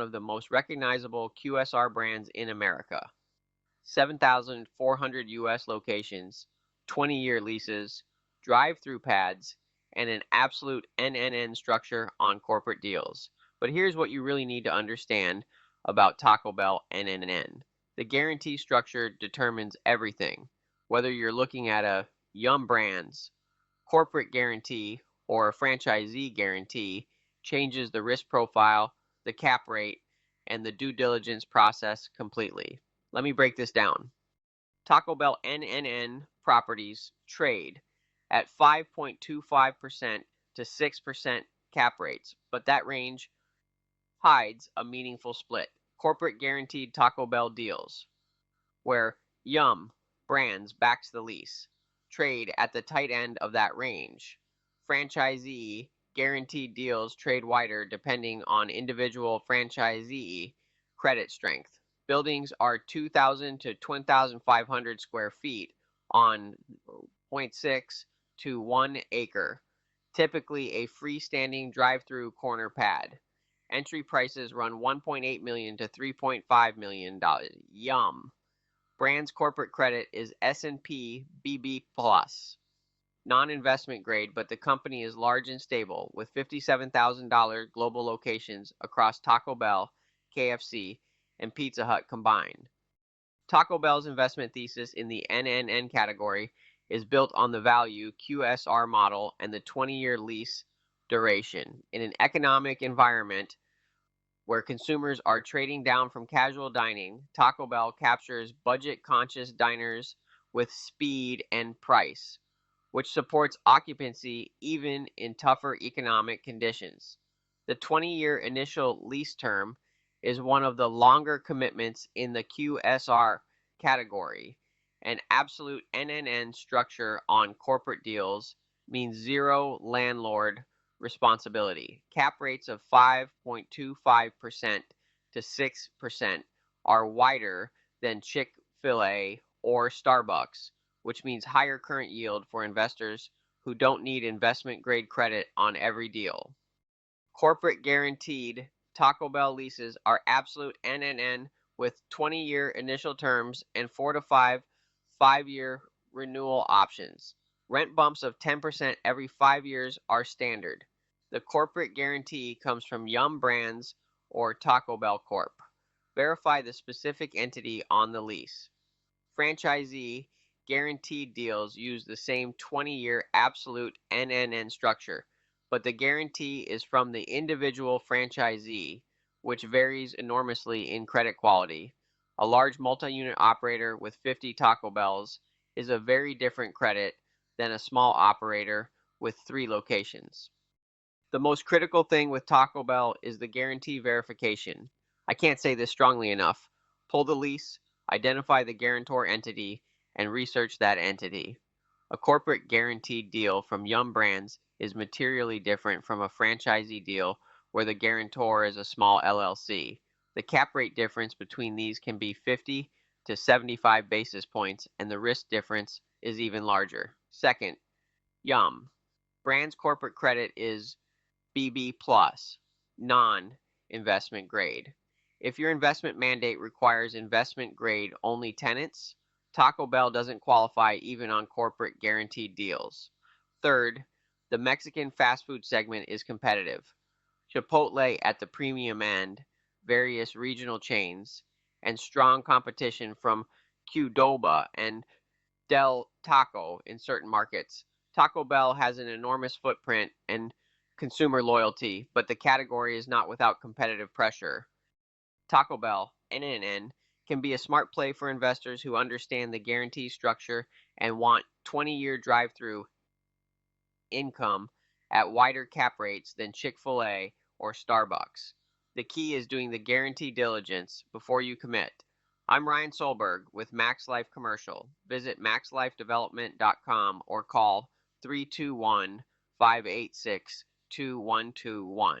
of the most recognizable QSR brands in America. 7,400 US locations, 20-year leases, drive-through pads, and an absolute NNN structure on corporate deals. But here's what you really need to understand about Taco Bell NNN. The guarantee structure determines everything, whether you're looking at a Yum Brands corporate guarantee or a franchisee guarantee changes the risk profile, the cap rate, and the due diligence process completely. Let me break this down. Taco Bell NNN properties trade at 5.25% to 6% cap rates, but that range hides a meaningful split. Corporate guaranteed Taco Bell deals, where Yum Brands backs the lease, trade at the tight end of that range. Franchisee guaranteed deals trade wider depending on individual franchisee credit strength. Buildings are 2,000 to 2,500 square feet on 0.6 to 1 acre, typically a freestanding drive-through corner pad. Entry prices run $1.8 million to $3.5 million. Yum! Brand's corporate credit is S&P BB+, non-investment grade, but the company is large and stable, with $57,000 global locations across Taco Bell, KFC, and Pizza Hut combined. Taco Bell's investment thesis in the NNN category is built on the value QSR model and the 20-year lease duration. In an economic environment where consumers are trading down from casual dining, Taco Bell captures budget-conscious diners with speed and price, which supports occupancy even in tougher economic conditions. The 20-year initial lease term is one of the longer commitments in the QSR category. An absolute NNN structure on corporate deals means zero landlord responsibility. Cap rates of 5.25% to 6% are wider than Chick-fil-A or Starbucks, which means higher current yield for investors who don't need investment grade credit on every deal. Corporate guaranteed Taco Bell leases are absolute NNN with 20-year initial terms and 4 to 5-year renewal options. Rent bumps of 10% every 5 years are standard. The corporate guarantee comes from Yum Brands or Taco Bell Corp. Verify the specific entity on the lease. Franchisee guaranteed deals use the same 20-year absolute NNN structure, but the guarantee is from the individual franchisee, which varies enormously in credit quality. A large multi-unit operator with 50 Taco Bells is a very different credit than a small operator with 3 locations. The most critical thing with Taco Bell is the guarantee verification. I can't say this strongly enough. Pull the lease, identify the guarantor entity, and research that entity. A corporate guaranteed deal from Yum Brands is materially different from a franchisee deal where the guarantor is a small LLC. The cap rate difference between these can be 50 to 75 basis points, and the risk difference is even larger. Second, Yum Brands corporate credit is BB+, non-investment grade. If your investment mandate requires investment grade only tenants, Taco Bell doesn't qualify even on corporate guaranteed deals. Third, the Mexican fast food segment is competitive. Chipotle at the premium end, various regional chains, and strong competition from Qdoba and Del Taco in certain markets. Taco Bell has an enormous footprint and consumer loyalty, but the category is not without competitive pressure. Taco Bell NNN can be a smart play for investors who understand the guarantee structure and want 20-year drive-through income at wider cap rates than Chick-fil-A or Starbucks. The key is doing the guarantee diligence before you commit. I'm Ryan Solberg with MaxLife Commercial. Visit maxlifedevelopment.com or call 321-586-2121.